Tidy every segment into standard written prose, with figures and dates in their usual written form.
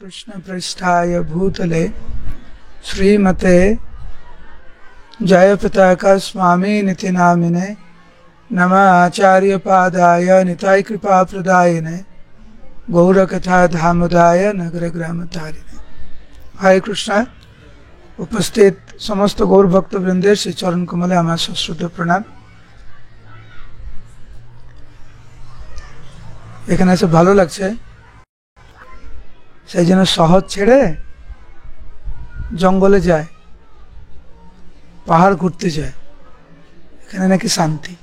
कृष्ण पृष्ठाय भूतले श्रीमते जयपताका स्वामी निति नामिने नमः आचार्य पादाय निताय कृपा प्रदायिने गौरकथा धामदाय नगर ग्राम तारिणे। हरे कृष्ण। उपस्थित समस्त गौर भक्त वृंदे श्री चरण कमले आमार सश्रद्ध प्रणाम। এখানে এসে ভালো লাগছে, সেই জন্য শহর ছেড়ে জঙ্গলে যায়, পাহাড় ঘুরতে যায়, এখানে নাকি শান্তি।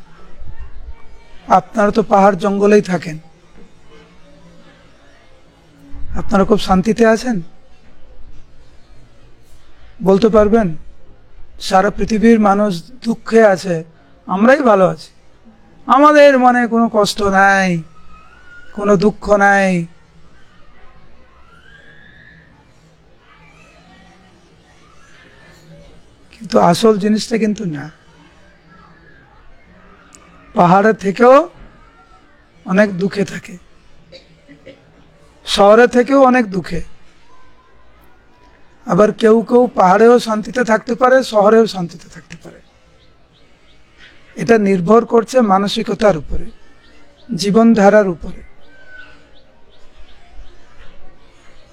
আপনারা তো পাহাড় জঙ্গলেই থাকেন, আপনারা খুব শান্তিতে আছেন? বলতে পারবেন? সারা পৃথিবীর মানুষ দুঃখে আছে, আমরাই ভালো আছি, আমাদের মনে কোনো কষ্ট নাই, কোনো দুঃখ নাই। কিন্তু আসল জিনিসটা কিন্তু না। পাহাড়ে থেকেও অনেক দুঃখে থাকে, শহরে থেকেও অনেক দুঃখে। আবার কেউ কেউ পাহাড়েও শান্তিতে থাকতে পারে, শহরেও শান্তিতে থাকতে পারে। এটা নির্ভর করছে মানসিকতার উপরে, জীবনধারার উপরে।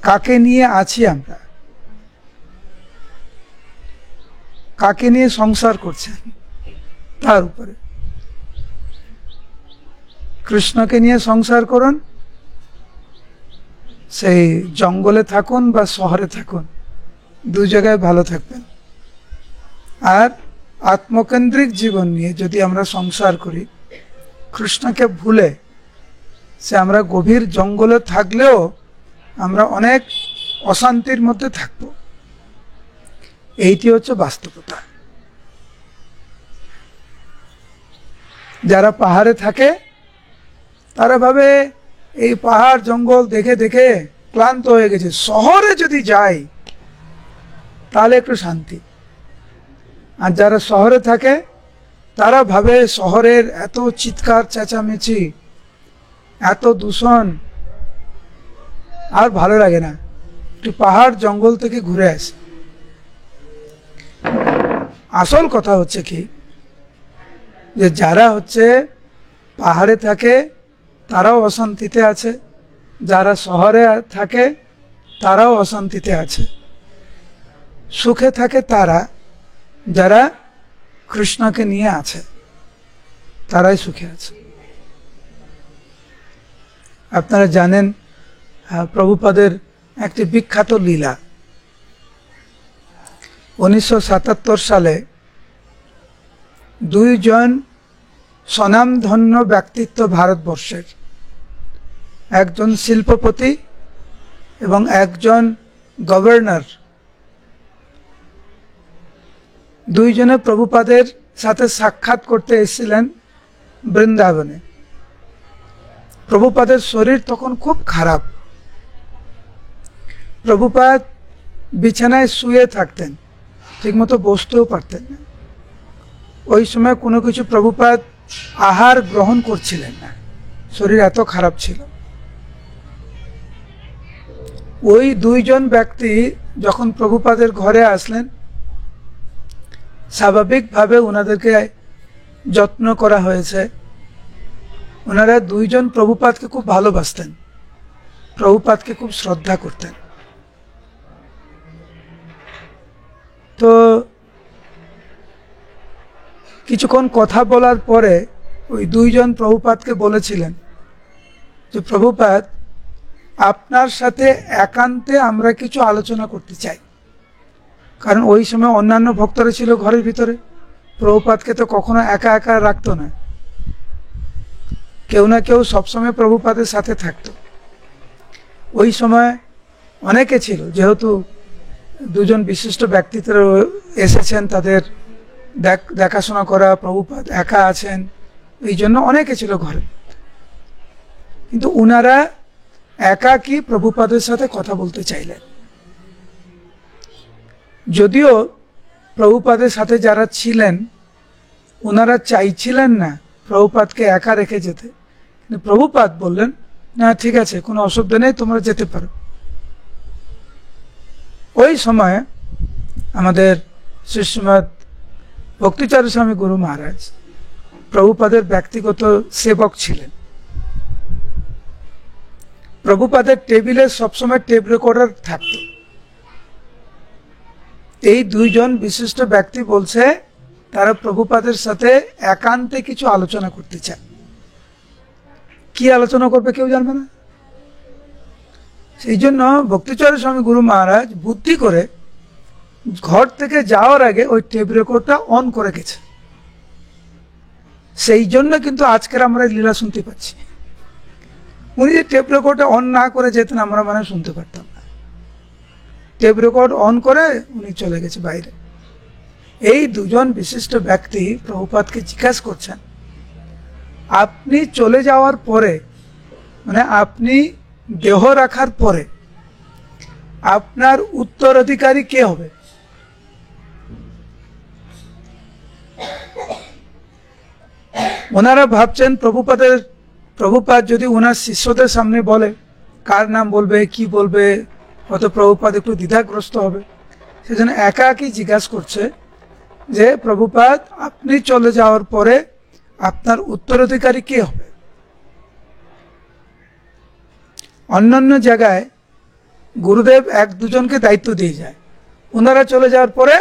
কাকে নিয়ে আছি আমরা, কাকে নিয়ে সংসার করছেন তার উপরে। কৃষ্ণকে নিয়ে সংসার করুন, সেই জঙ্গলে থাকুন বা শহরে থাকুন, দু জায়গায় ভালো থাকবেন। আর আত্মকেন্দ্রিক জীবন নিয়ে যদি আমরা সংসার করি, কৃষ্ণকে ভুলে সে আমরা গভীর জঙ্গলে থাকলেও আমরা অনেক অশান্তির মধ্যে থাকব। এইটি হচ্ছে বাস্তবতা। যারা পাহাড়ে থাকে তারা ভাবে এই পাহাড় জঙ্গল দেখে দেখে ক্লান্ত হয়ে গেছে, শহরে যদি যাই তাহলে একটু শান্তি। আর যারা শহরে থাকে তারা ভাবে শহরের এত চিৎকার চেঁচামেচি, এত দূষণ আর ভালো লাগে না, একটু পাহাড় জঙ্গল থেকে ঘুরে আসে। আসল কথা হচ্ছে কি, যে যারা হচ্ছে পাহাড়ে থাকে তারাও অশান্তিতে আছে, যারা শহরে থাকে তারাও অশান্তিতে আছে। সুখে থাকে তারা যারা কৃষ্ণকে নিয়ে আছে, তারাই সুখে আছে। আপনারা জানেন প্রভুপাদের একটি বিখ্যাত লীলা। 1977 সালে দুইজন স্বনামধন্য ব্যক্তিত্ব ভারতবর্ষের, একজন শিল্পপতি এবং একজন গভর্নর, দুইজনে প্রভুপাদের সাথে সাক্ষাৎ করতে এসেছিলেন বৃন্দাবনে। প্রভুপাদের শরীর তখন খুব খারাপ, প্রভুপাদ বিছানায় শুয়ে থাকতেন, ঠিকমতো বসতেও পারতেন না। ওই সময় কোনো কিছু প্রভুপাদ আহার গ্রহণ করছিলেন না, শরীর এত খারাপ ছিল। ওই দুইজন ব্যক্তি যখন প্রভুপাদের ঘরে আসলেন, স্বাভাবিকভাবে ওনাদেরকে যত্ন করা হয়েছে। ওনারা দুইজন প্রভুপাদকে খুব ভালোবাসতেন, প্রভুপাদকে খুব শ্রদ্ধা করতেন। তো কিছুক্ষণ কথা বলার পরে ওই দুইজন প্রভুপাদকে বলেছিলেন যে প্রভুপাদ, আপনার সাথে একান্তে আমরা কিছু আলোচনা করতে চাই। কারণ ওই সময় অন্যান্য ভক্তরা ছিল ঘরের ভিতরে, প্রভুপাদকে তো কখনো একা একা রাখতো না, কেউ না কেউ সবসময় প্রভুপাদের সাথে থাকতো। ওই সময় অনেকে ছিল, যেহেতু দুজন বিশিষ্ট ব্যক্তিত্ব এসেছেন, তাদের দেখাশোনা করা, প্রভুপাদ একা আছেন, এই জন্য অনেকে ছিল ঘরে। কিন্তু উনারা একাকী প্রভুপাদের সাথে কথা বলতে চাইলেন। যদিও প্রভুপাদের সাথে যারা ছিলেন ওনারা চাইছিলেন না প্রভুপাদকে একা রেখে যেতে, কিন্তু প্রভুপাদ বললেন, না ঠিক আছে, কোনো অসুবিধা নেই, তোমরা যেতে পারো। ওই সময় আমাদের শ্রীশ্রীমৎ ভক্তিচারু স্বামী গুরু মহারাজ প্রভুপাদের ব্যক্তিগত সেবক ছিলেন। প্রভুপাদের টেবিলে সবসময় টেপ রেকর্ডার থাকত। এই দুইজন বিশিষ্ট ব্যক্তি বলছে তারা প্রভুপাদের সাথে একান্তে কিছু আলোচনা করতে চায়। কি আলোচনা করবে কেউ জানবে না। সেই জন্য ভক্তিচারু স্বামী গুরু মহারাজ বুদ্ধি করে ঘর থেকে যাওয়ার আগে ওই টেপ রেকর্ডটা অন করে গেছে। সেই জন্য কিন্তু আজকের আমরা লীলা শুনতে পাচ্ছি। উনি যে টেপ রেকর্ডটা অন না করে যেতেন আমরা মানে শুনতে পারতাম না। টেপ রেকর্ড অন করে উনি চলে গেছে বাইরে। এই দুজন বিশিষ্ট ব্যক্তি প্রভুপাদকে জিজ্ঞাসা করছেন, আপনি চলে যাওয়ার পরে, মানে আপনি দেহ রাখার পরে আপনার উত্তরাধিকারী কে হবে? ওনারা ভাবছেন প্রভুপাদ যদি ওনার শিষ্যদের সামনে বলে, কার নাম বলবে, কি বলবে, হয়তো প্রভুপাদ একটু দ্বিধাগ্রস্ত হবে। সেজন্য একা একই জিজ্ঞাসা করছে যে প্রভুপাদ আপনি চলে যাওয়ার পরে আপনার উত্তরাধিকারী কে হবে? অন্যান্য জায়গায় গুরুদেব এক দুজনকে দায়িত্ব দিয়ে যায়, ওনারা চলে যাওয়ার পরে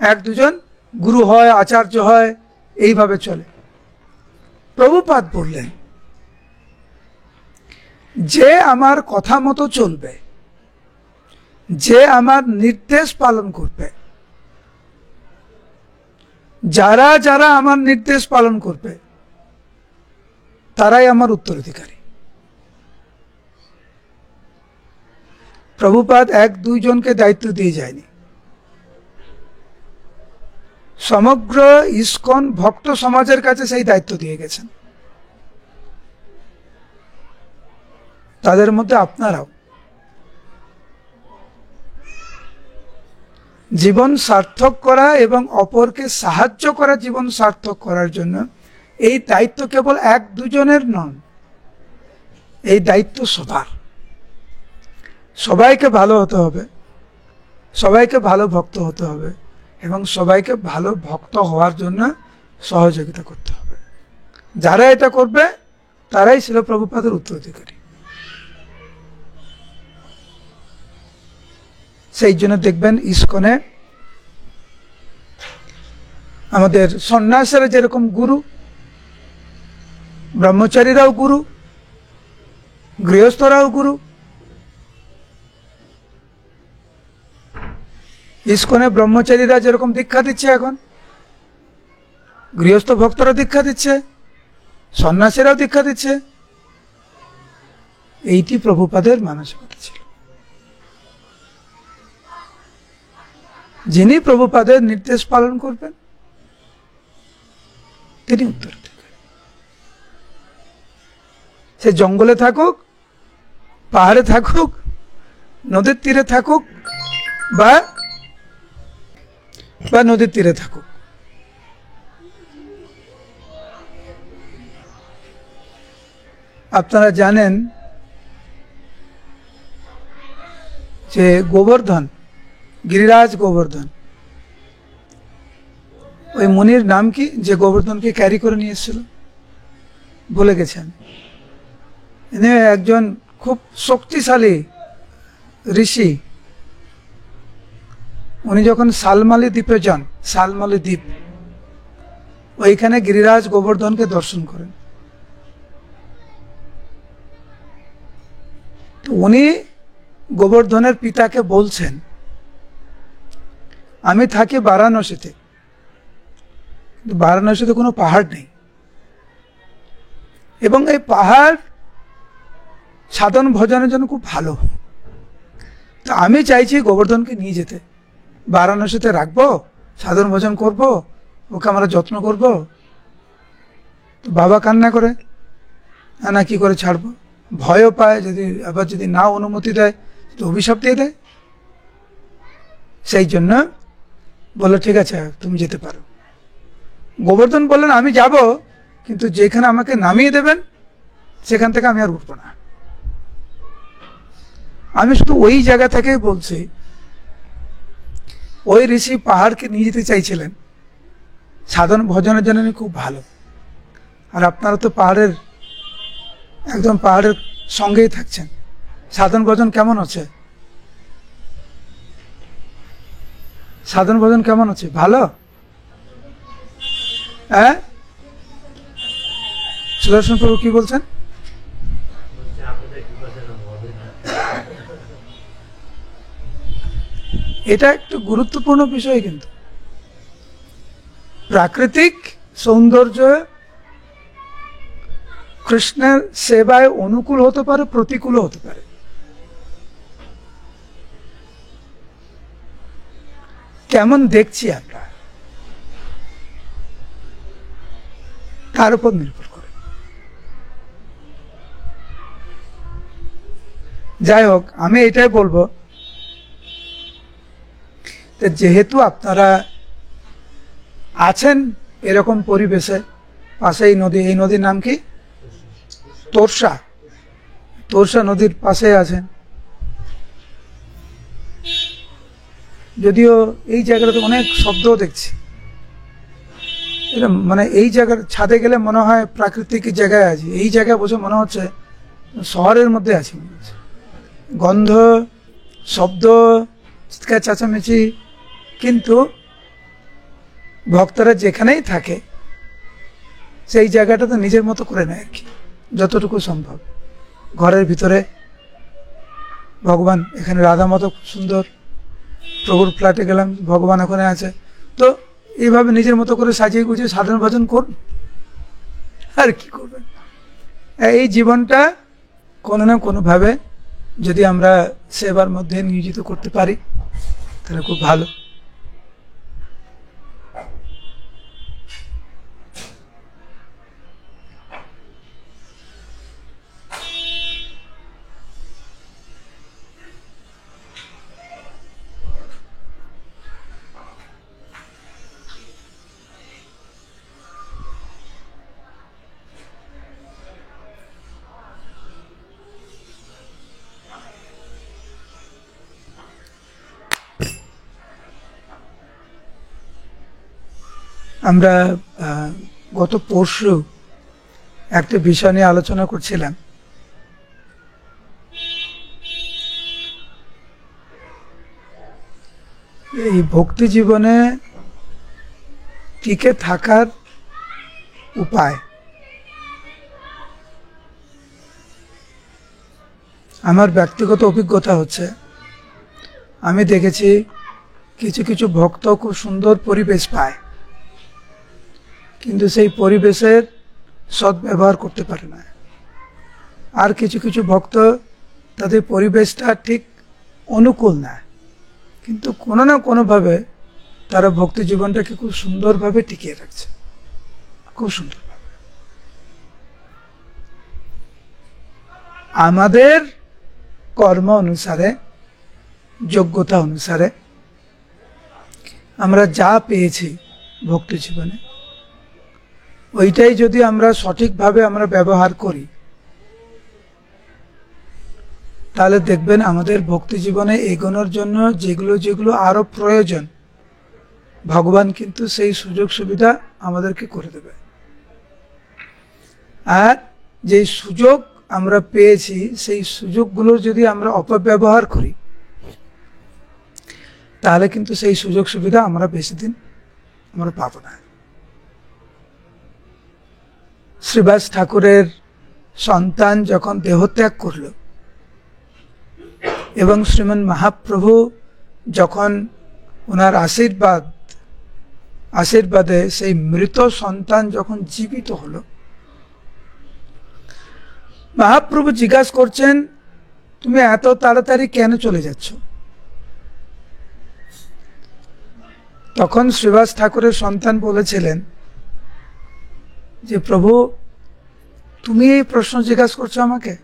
এক দুজন গুরু হয়, আচার্য হয়, এইভাবে চলে। প্রভুপাদ বললেন, যে আমার কথা মতো চলবে, যে আমার নির্দেশ পালন করবে, যারা যারা আমার নির্দেশ পালন করবে তারাই আমার উত্তরাধিকারী। প্রভুপাদ এক দুইজনকে দায়িত্ব দিয়ে যায়নি, সমগ্র ইস্কন ভক্ত সমাজের কাছে সেই দায়িত্ব দিয়ে গেছেন। তাদের মধ্যে আপনারাও জীবন সার্থক করা এবং অপরকে সাহায্য করা, জীবন সার্থক করার জন্য এই দায়িত্ব কেবল এক দুজনের নন, এই দায়িত্ব সবার। সবাইকে ভালো হতে হবে, সবাইকে ভালো ভক্ত হতে হবে এবং সবাইকে ভালো ভক্ত হওয়ার জন্য সহযোগিতা করতে হবে। যারা এটা করবে তারাই ছিল প্রভুপাদের উত্তরাধিকারী। সেই জন্য দেখবেন ইস্কনে আমাদের সন্ন্যাসীরা যেরকম গুরু, ব্রহ্মচারীরাও গুরু, গৃহস্থরাও গুরু। ইস্কনে ব্রহ্মচারীরা যেরকম দীক্ষা দিচ্ছে, এখন গৃহস্থ ভক্তরা দীক্ষা দিচ্ছে, সন্ন্যাসীরাও দীক্ষা দিচ্ছে। এইটি প্রভুপাদের মানসিকতা ছিল। যিনি প্রভুপাদের নির্দেশ পালন করবেন তিনি উত্তরাধিকারী। সে জঙ্গলে থাকুক, পাহাড়ে থাকুক, নদীর তীরে থাকুক বা নদীর তীরে থাকুক। আপনারা জানেন যে গোবর্ধন, গিরিরাজ গোবর্ধন, ওই মুনির নাম কি যে গোবর্ধনকে ক্যারি করে নিয়ে এসেছিল? বলে গেছেন। ইনি একজন খুব শক্তিশালী ঋষি। উনি যখন শালমালি দ্বীপে যান, শালমালি দ্বীপ, ওইখানে গিরিরাজ গোবর্ধনকে দর্শন করেন। তো উনি গোবর্ধনের পিতাকে বলছেন, আমি থাকি বারাণসীতে, বারাণসীতে কোনো পাহাড় নেই এবং এই পাহাড় সাধন ভজনের জন্য খুব ভালো। তো আমি চাইছি গোবর্ধনকে নিয়ে যেতে, বারাণসীতে রাখবো, সাধন ভজন করব, ওকে আমরা যত্ন করব। তো বাবা কান্না করে, না কি করে ছাড়বো, ভয়ও পায়, যদি না অনুমতি দেয় তো অভিশাপ দিয়ে দেয়। সেই জন্য বললো ঠিক আছে তুমি যেতে পারো। গোবর্ধন বললেন আমি যাব, কিন্তু যেখানে আমাকে নামিয়ে দেবেন সেখান থেকে আমি আর উঠবো না। আমি শুধু ওই জায়গা থেকে বলছি ওই ঋষি পাহাড়কে নিয়ে যেতে চাইছিলেন, সাধন ভজনের জন্য খুব ভালো। আর আপনারা তো একদম পাহাড়ের সঙ্গেই থাকছেন, সাধন ভজন কেমন আছে? সাধন ভজন কেমন আছে? ভালো? হ্যাঁ, সুদর্শন প্রভু কি বলছেন? এটা একটু গুরুত্বপূর্ণ বিষয়, কিন্তু প্রাকৃতিক সৌন্দর্য কৃষ্ণের সেবায় অনুকূল হতে পারে, প্রতিকূল হতে পারে। কেমন দেখছি আমরা তার উপর নির্ভর করে। যাই হোক, আমি এটাই বলবো যেহেতু আপনারা আছেন এরকম পরিবেশে, পাশেই নদী, এই নদীর নাম কি? তোরসা। তোরসা নদীর পাশে আছেন। যদিও এই জায়গাটাতে অনেক শব্দ দেখছি, এটা মানে এই জায়গার ছাদে গেলে মনে হয় প্রাকৃতিক জায়গায় আছি, এই জায়গায় বসে মনে হচ্ছে শহরের মধ্যে আছি মনে হচ্ছে। গন্ধ, শব্দ, চিৎকার চেঁচামেচি, কিন্তু ভক্তরা যেখানেই থাকে সেই জায়গাটাতে নিজের মতো করে নেয় আর কি, যতটুকু সম্ভব। ঘরের ভিতরে ভগবান, এখানে রাধা মতো খুব সুন্দর, প্রভুর ফ্ল্যাটে গেলাম, ভগবান ওখানে আছে, তো এইভাবে নিজের মতো করে সাজিয়ে গুছিয়ে সাধন ভজন করুন, আর কি করবেন। এই জীবনটা কোনো না কোনোভাবে যদি আমরা সেবার মধ্যে নিয়োজিত করতে পারি তাহলে খুব ভালো। আমরা গত পরশু একটা বিষয় নিয়ে আলোচনা করছিলাম, এই ভক্তি জীবনে টিকে থাকার উপায়। আমার ব্যক্তিগত অভিজ্ঞতা হচ্ছে, আমি দেখেছি কিছু কিছু ভক্ত খুব সুন্দর পরিবেশ পায়, কিন্তু সেই পরিবেশের সদ্ব্যবহার করতে পারে না। আর কিছু কিছু ভক্ত, তাদের পরিবেশটা ঠিক অনুকূল না, কিন্তু কোনো না কোনোভাবে তারা ভক্তি জীবনটাকে খুব সুন্দরভাবে টিকিয়ে রাখছে, খুব সুন্দরভাবে। আমাদের কর্ম অনুসারে, যোগ্যতা অনুসারে আমরা যা পেয়েছি ভক্তি জীবনে, ওইটাই যদি আমরা সঠিকভাবে আমরা ব্যবহার করি, তাহলে দেখবেন আমাদের ভক্তি জীবনে এগোনোর জন্য যেগুলো যেগুলো আরো প্রয়োজন, ভগবান কিন্তু সেই সুযোগ সুবিধা আমাদেরকে করে দেবে। আর যে সুযোগ আমরা পেয়েছি, সেই সুযোগগুলোর যদি আমরা অপব্যবহার করি, তাহলে কিন্তু সেই সুযোগ সুবিধা আমরা বেশি দিন আমরা পাবো না। শ্রীবাস ঠাকুরের সন্তান যখন দেহত্যাগ করল এবং শ্রীমন মহাপ্রভু যখন ওনার আশীর্বাদে সেই মৃত সন্তান যখন জীবিত হলো, মহাপ্রভু জিজ্ঞাসা করছেন, তুমি এত তাড়াতাড়ি কেন চলে যাচ্ছ? তখন শ্রীবাস ঠাকুরের সন্তান বলেছিলেন যে, প্রভু তুমি এই প্রশ্ন জিজ্ঞাসা করছো আমাকে?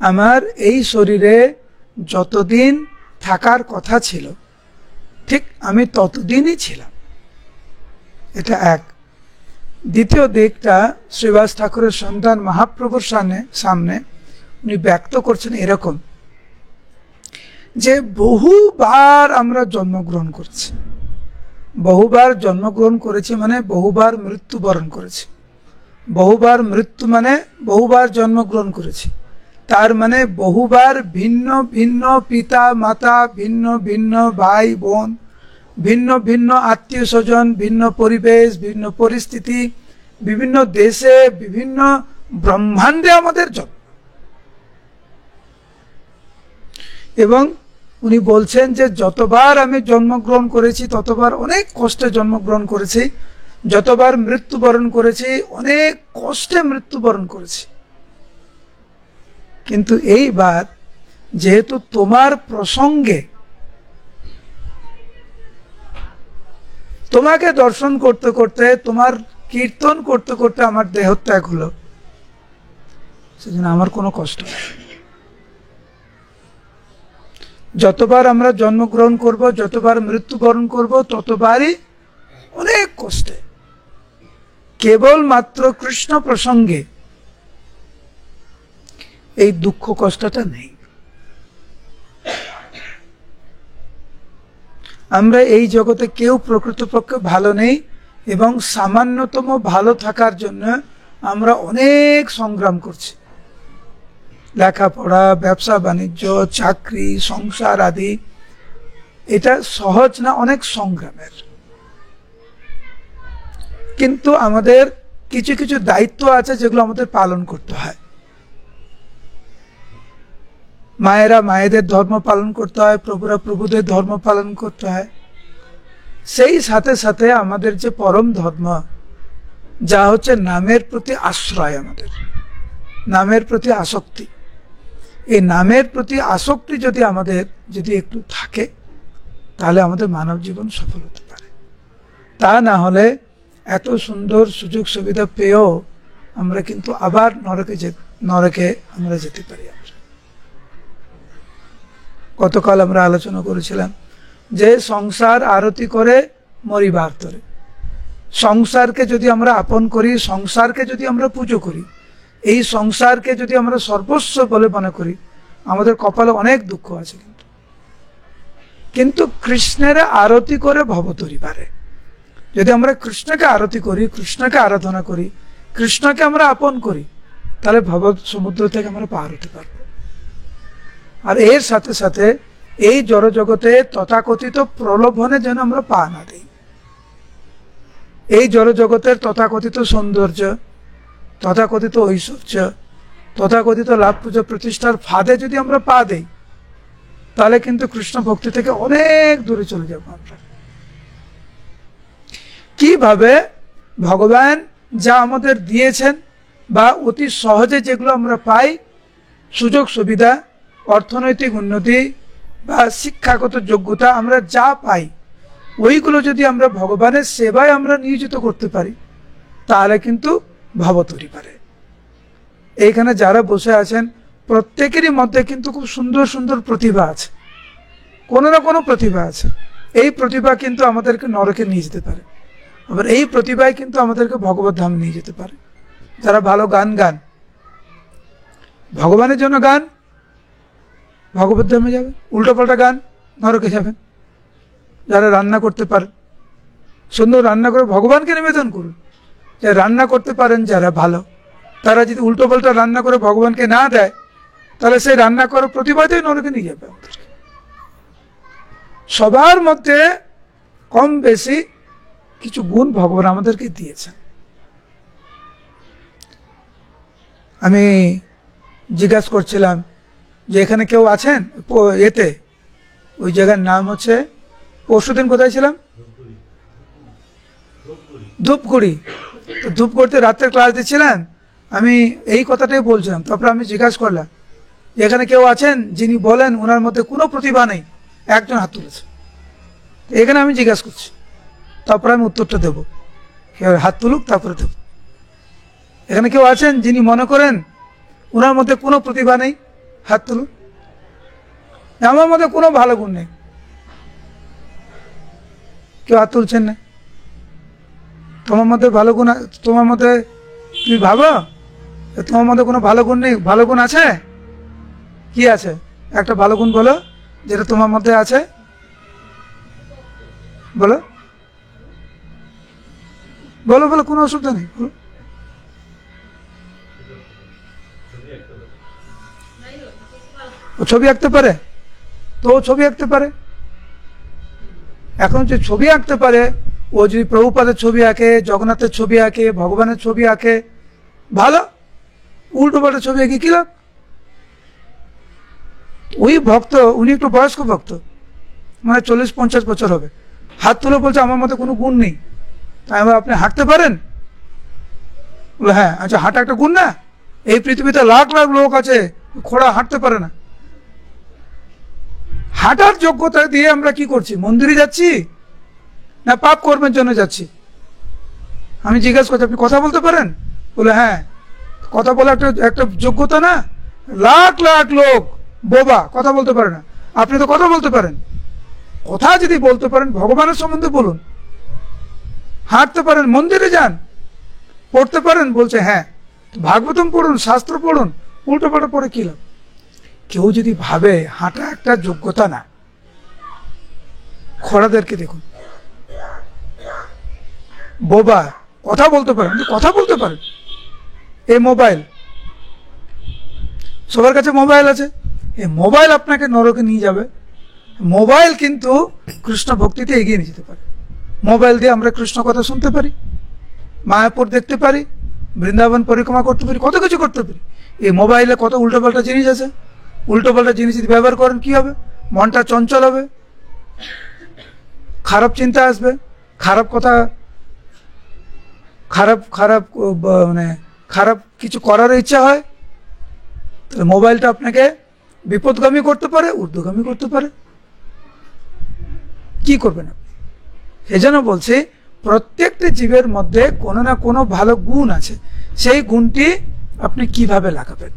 আমার এই শরীরে যতদিন থাকার কথা ছিল ঠিক আমি ততদিনই ছিলাম। এটা এক। দ্বিতীয় দিকটা শ্রীবাস ঠাকুরের সন্তান মহাপ্রভুর সামনে উনি ব্যক্ত করছেন এরকম যে বহুবার আমরা জন্মগ্রহণ করেছি। বহুবার জন্মগ্রহণ করেছি মানে বহুবার মৃত্যুবরণ করেছি। বহুবার মৃত্যু মানে বহুবার জন্মগ্রহণ করেছি, তার মানে বহুবার ভিন্ন ভিন্ন পিতা মাতা, ভিন্ন ভিন্ন ভাই বোন, ভিন্ন ভিন্ন আত্মীয় স্বজন, ভিন্ন পরিবেশ, ভিন্ন পরিস্থিতি, বিভিন্ন দেশে, বিভিন্ন ব্রহ্মাণ্ডে আমাদের জন্ম। এবং উনি বলছেন যে যতবার আমি জন্মগ্রহণ করেছি ততবার অনেক কষ্টে জন্মগ্রহণ করেছি, যতবার মৃত্যুবরণ করেছি অনেক কষ্টে মৃত্যুবরণ করেছি। কিন্তু এইবার যেহেতু তোমার প্রসঙ্গে, তোমাকে দর্শন করতে করতে, তোমার কীর্তন করতে করতে আমার দেহত্যাগ হলো, সেজন্য আমার কোনো কষ্ট নেই। যতবার আমরা জন্মগ্রহণ করব, যতবার মৃত্যুবরণ করব, ততবারই অনেক কষ্টে। কেবলমাত্র কৃষ্ণ প্রসঙ্গে এই দুঃখ কষ্টটা নেই। আমরা এই জগতে কেউ প্রকৃতপক্ষে ভালো নেই, এবং সামান্যতম ভালো থাকার জন্য আমরা অনেক সংগ্রাম করছি। লেখাপড়া, ব্যবসা বাণিজ্য, চাকরি, সংসার আদি, এটা সহজ না, অনেক সংগ্রামের। কিন্তু আমাদের কিছু কিছু দায়িত্ব আছে যেগুলো আমাদের পালন করতে হয়। মায়েরা মায়েদের ধর্ম পালন করতে হয়, প্রভুরা প্রভুদের ধর্ম পালন করতে হয়। সেই সাথে সাথে আমাদের যে পরম ধর্ম, যা হচ্ছে নামের প্রতি আশ্রয়, আমাদের নামের প্রতি আসক্তি, এই নামের প্রতি আসক্তি যদি আমাদের একটু থাকে, তাহলে আমাদের মানব জীবন সফল হতে পারে। তা না হলে এত সুন্দর সুযোগ সুবিধা পেয়েও আমরা কিন্তু আবার নরকে আমরা যেতে পারি। গতকাল আমরা আলোচনা করেছিলাম যে সংসার আরতি করে মরিবার তরে। সংসারকে যদি আমরা আপন করি, সংসারকে যদি আমরা পুজো করি, এই সংসারকে যদি আমরা সর্বস্ব বলে মনে করি, আমাদের কপালে অনেক দুঃখ আছে। কিন্তু কৃষ্ণের আরতি করে ভবতরি পারে। যদি আমরা কৃষ্ণকে আরতি করি, কৃষ্ণকে আরাধনা করি, কৃষ্ণকে আমরা আপন করি, তাহলে ভব সমুদ্র থেকে আমরা পার হতে পারব। আর এর সাথে সাথে এই জড়জগতে তথাকথিত প্রলোভনে যেন আমরা পা না দিই। এই জড়জগতের তথাকথিত সৌন্দর্য, তথাকথিত ঐশ্বর্য, তথাকথিত লাভ পূজা প্রতিষ্ঠার ফাঁদে যদি আমরা পা দেই, তাহলে কিন্তু কৃষ্ণ ভক্তি থেকে অনেক দূরে চলে যাব আমরা। কিভাবে ভগবান যা আমাদের দিয়েছেন, বা অতি সহজে যেগুলো আমরা পাই, সুযোগ সুবিধা, অর্থনৈতিক উন্নতি বা শিক্ষাগত যোগ্যতা, আমরা যা পাই ওইগুলো যদি আমরা ভগবানের সেবায় আমরা নিয়োজিত করতে পারি, তাহলে কিন্তু ভবতরি পারে। এইখানে যারা বসে আছেন প্রত্যেকেরই মধ্যে কিন্তু খুব সুন্দর সুন্দর প্রতিভা আছে, কোনো না কোনো প্রতিভা আছে। এই প্রতিভা কিন্তু আমাদেরকে নরকে নিয়ে যেতে পারে, আবার এই প্রতিভায় কিন্তু আমাদেরকে ভগবত ধামে নিয়ে যেতে পারে। যারা ভালো গান গান, ভগবানের জন্য গান, ভগবত ধামে যাবে। উল্টোপাল্টা গান, নরকে যাবেন। যারা রান্না করতে পারেন, সুন্দর রান্না করে ভগবানকে নিবেদন করুন। যারা রান্না করতে পারেন, যারা ভালো, তারা যদি উল্টোপাল্টা রান্না করে ভগবানকে না দেয়, তাহলে সেই রান্না করার প্রতিবাদেই নরকে নিয়ে যাবে আমাদেরকে। সবার মধ্যে কম বেশি কিছু গুণ ভগবান আমাদেরকে দিয়েছেন। আমি জিজ্ঞাসা করছিলাম যে এখানে কেউ আছেন এতে, ওই জায়গার নাম হচ্ছে, পরশুদিন কোথায় ছিলাম, ধূপগুড়ি। তো ধূপগুড়িতে রাত্রের ক্লাস দিচ্ছিলেন, আমি এই কথাটাই বলছিলাম। তারপরে আমি জিজ্ঞাসা করলাম যে এখানে কেউ আছেন যিনি বলেন ওনার মধ্যে কোনো প্রতিভা নেই? একজন হাত তুলেছে। এখানে আমি জিজ্ঞাসা করছি, তারপরে আমি উত্তরটা দেবো। হাত তুলুক, তারপরে দেব। এখানে কেউ আছেন যিনি মনে করেন ওনার মধ্যে কোনো প্রতিভা নেই? হাত তুলুন। আমার মধ্যে কোনো ভালো গুণ নেই, কেউ হাত তুলছেন না। তোমার মধ্যে ভালো গুণ, তোমার মধ্যে তুমি ভাবো তোমার মধ্যে কোনো ভালো গুণ নেই? ভালো গুণ আছে, কি আছে? একটা ভালো গুণ বলো। যেটা তোমার মধ্যে আছে? বলো বলো বলো, কোনো অসুবিধা নেই, বলো। ও ছবি আঁকতে পারে, তো ও ছবি আঁকতে পারে। এখন যে ছবি আঁকতে পারে, ও যদি প্রভুপাদের ছবি আঁকে, জগন্নাথের ছবি আঁকে, ভগবানের ছবি আঁকে, ভালো। উল্টো পাল্টা ছবি আঁকে কি লাভ? ওই ভক্ত, উনি একটু বয়স্ক ভক্ত, মানে 40-50 বছর হবে, হাত তুলে বলছে আমার মধ্যে কোনো গুণ নেই। তাই বলে আপনি হাঁটতে পারেন? বলে হ্যাঁ। আচ্ছা, হাঁটা একটা গুণ না? এই পৃথিবীতে লাখ লাখ লোক আছে, খোড়া হাঁটতে পারে না। হাঁটার যোগ্যতা দিয়ে আমরা কি করছি? মন্দিরে যাচ্ছি না পাপ কর্মের জন্য যাচ্ছি? আমি জিজ্ঞেস করছি আপনি কথা বলতে পারেন? বলে হ্যাঁ। কথা বলা একটা একটা যোগ্যতা না? লাখ লাখ লোক বোবা, কথা বলতে পারে না। আপনি তো কথা বলতে পারেন। কথা যদি বলতে পারেন, ভগবানের সম্বন্ধে বলুন। হাঁটতে পারেন, মন্দিরে যান, পড়তে পারেন, বলছে হ্যাঁ। ভাগবতম পড়ুন, শাস্ত্র পড়ুন, উল্টো পাল্টা পড়ে কি লাভ? কেউ যদি ভাবে হাঁটা একটা যোগ্যতা না, খোড়াদেরকে দেখুন, বোবা, কথা বলতে পারেন, কথা বলতে পারেন। এই মোবাইল, সবার কাছে মোবাইল আছে, এই মোবাইল আপনাকে নরকে নিয়ে যাবে। মোবাইল কিন্তু কৃষ্ণ ভক্তিতে এগিয়ে নিয়ে যেতে পারে। মোবাইল দিয়ে আমরা কৃষ্ণ কথা শুনতে পারি, মায়াপুর দেখতে পারি, বৃন্দাবন পরিক্রমা করতে পারি, কত কিছু করতে পারি। এই মোবাইলে কত উল্টোপাল্টা জিনিস আছে। উল্টোপাল্টা জিনিস যদি ব্যবহার করেন কি হবে? মনটা চঞ্চল হবে, খারাপ চিন্তা আসবে, খারাপ কথা, খারাপ খারাপ মানে খারাপ কিছু করার ইচ্ছা হয়। তাহলে মোবাইলটা আপনাকে বিপদগামী করতে পারে, ঊর্ধ্বগামী করতে পারে। কি করবেন আপনি? সেজন্য বলছি, প্রত্যেকটি জীবের মধ্যে কোনো না কোনো ভালো গুণ আছে, সেই গুণটি আপনি কিভাবে লাগাবেন।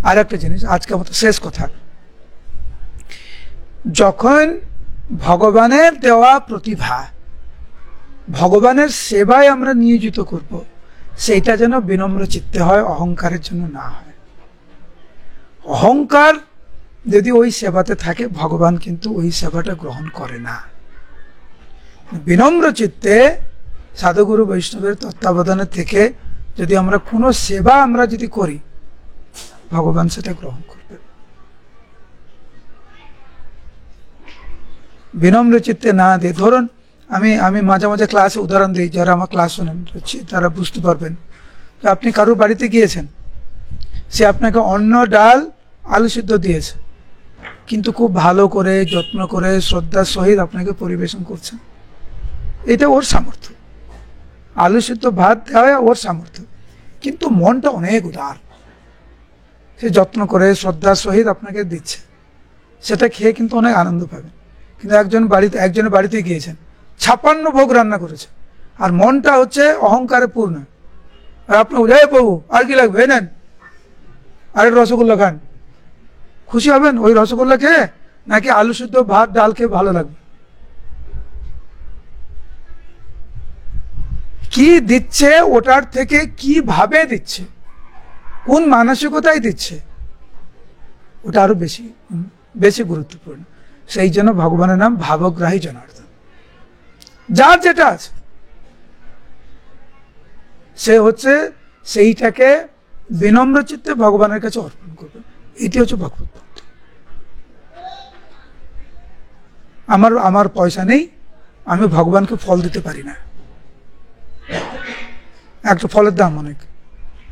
আর একটা জিনিস, আজকে মতো শেষ কথা, যখন ভগবানের দেওয়া প্রতিভা, ভগবানের সেবায় আমরা নিয়োজিত করব, সেইটা যেন বিনম্র চিত্তে হয়, অহংকারের জন্য না হয়। অহংকার যদি ওই সেবাতে থাকে, ভগবান কিন্তু ওই সেবাটা গ্রহণ করে না। বিনম্র চিত্তে সাধুগুরু বৈষ্ণবের তত্ত্বাবধানে থেকে যদি আমরা কোনো সেবা আমরা যদি করি, ভগবান সেটা গ্রহণ করবে। বিনম্র চিত্তে না দিয়ে, ধরুন আমি মাঝে মাঝে ক্লাসে উদাহরণ দিই, যারা আমার ক্লাস শোনেন তারা বুঝতে পারবেন। আপনি কারোর বাড়িতে গিয়েছেন, সে আপনাকে অন্ন, ডাল, আলু সিদ্ধ দিয়েছে, কিন্তু খুব ভালো করে, যত্ন করে, শ্রদ্ধার সহিত আপনাকে পরিবেশন করছে। এটা ওর সামর্থ্য। আলু সিদ্ধ ভাত দেওয়া ওর সামর্থ্য, কিন্তু মনটা অনেক উদার, সে যত্ন করে শ্রদ্ধার সহিত আপনাকে দিচ্ছে, সেটা খেয়ে কিন্তু অনেক আনন্দ পাবেন। কিন্তু একজনের বাড়িতে গিয়েছেন, 56 ভোগ রান্না করেছে, আর মনটা হচ্ছে অহংকারে পূর্ণ। আর আপনার উদয় প্রভু আর কি লাগবে, নেন আরেক রসগোল্লা খান, খুশি হবেন ওই রসগোল্লা খেয়ে, নাকি আলু সিদ্ধ ভাত ডাল খেয়ে ভালো লাগবে? কি দিচ্ছে, ওটার থেকে কিভাবে দিচ্ছে, কোন মানসিকতায় দিচ্ছে, ওটা আরো বেশি বেশি গুরুত্বপূর্ণ। সেই জন্য ভগবানের নাম ভাবগ্রাহী জনার্দন। যার যেটা আছে সে হচ্ছে সেইটাকে বিনম্র চিত্তে ভগবানের কাছে অর্পণ করবে। এটি হচ্ছে ভগবত ভক্তি। আমার পয়সা নেই, আমি ভগবানকে ফল দিতে পারি না, একটা ফলের দাম অনেক।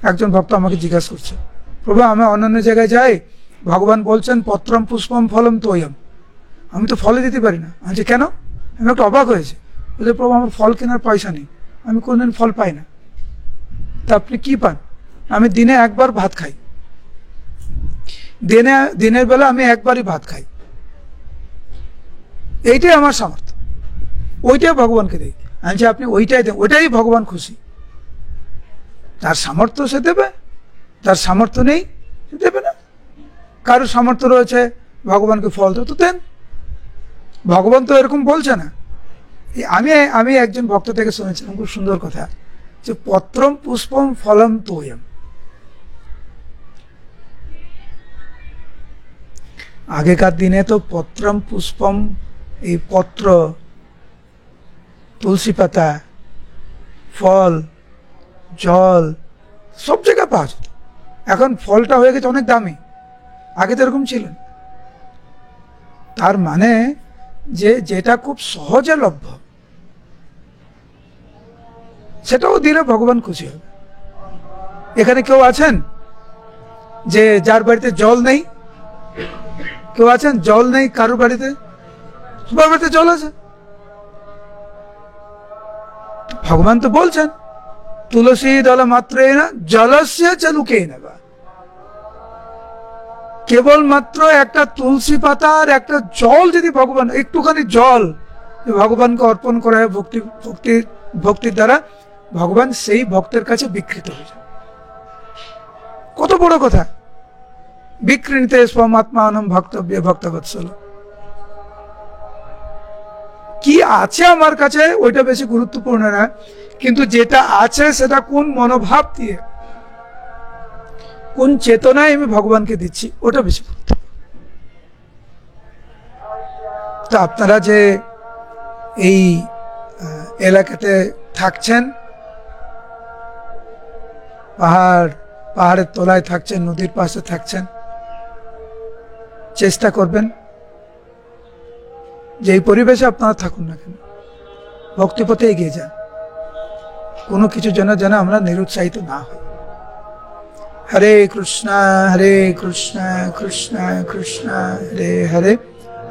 একজন ভক্ত আমাকে জিজ্ঞাসা করছে, প্রভু আমি অন্যান্য জায়গায় যাই, ভগবান বলছেন পত্রম পুষ্পম ফলম তোয়ম, আমি তো ফলে দিতে পারি না। আমি কেন? আমি একটু অবাক হয়েছে। বলছে প্রভু আমার ফল কেনার পয়সা নেই, আমি কোনদিন ফল পাই না। তা আপনি কি পান? আমি দিনে একবার ভাত খাই, দিনের বেলা আমি একবারই ভাত খাই, এইটাই আমার সামর্থ্য, ওইটাই ভগবানকে দেই। আমি আপনি ওইটাই দেন, ওইটাই ভগবান খুশি। তার সামর্থ্য সে দেবে, তার সামর্থ্য নেই সে দেবে না। কারোর সামর্থ্য রয়েছে ভগবানকে ফল তো দেন, ভগবান তো এরকম বলছে না। আমি একজন ভক্ত থেকে শুনেছিলাম খুব সুন্দর কথা, যে পত্রম পুষ্পম ফলম তোয়ম। আগেকার দিনে তো পত্রম পুষ্পম, এই পত্র, তুলসী পাতা, ফল, জল সব জায়গায় পাওয়া যেত। এখন ফলটা হয়ে গেছে অনেক দামি, আগে তো এরকম ছিল না। তার মানে যে যেটা খুব সহজে লভ্য সেটাও দিলে ভগবান খুশি হবে। এখানে কেউ আছেন যে যার বাড়িতে জল নেই? কেউ আছেন জল নেই কারোর বাড়িতে? সবার বাড়িতে জল আছে। ভগবান তো বলছেন তুলসী দল মাত্রে না জলস্য চালুকে নেবা, কেবলমাত্র একটা তুলসী পাতা আর একটা জল যদি ভগবান, একটুখানি জল ভগবানকে অর্পণ করা হয় ভক্তির দ্বারা, ভগবান সেই ভক্তের কাছে বিকৃত হয়ে যায়। কত বড় কথা! বিকৃণীতে স্বমাত্মানম ভক্তব্য ভক্তবৎসল। কি আছে আমার কাছে ওইটা বেশি গুরুত্বপূর্ণ না, কিন্তু যেটা আছে সেটা কোন মনোভাব দিয়ে, কোন চেতনায় আমি ভগবানকে দিচ্ছি, ওটা বেশি গুরুত্বপূর্ণ। তো আপনারা যে এই এলাকাতে থাকছেন, পাহাড়ের তলায় থাকছেন, নদীর পাশে থাকছেন, চেষ্টা করবেন যে এই পরিবেশে আপনারা থাকুন না কেন, ভক্তিপথে এগিয়ে যান। কোনো কিছু যেন আমরা নিরুৎসাহিত না হই। হরে কৃষ্ণ কৃষ্ণ কৃষ্ণ হরে হরে,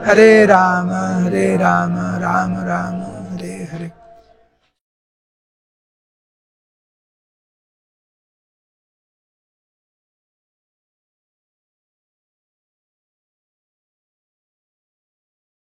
হরে রাম রাম রাম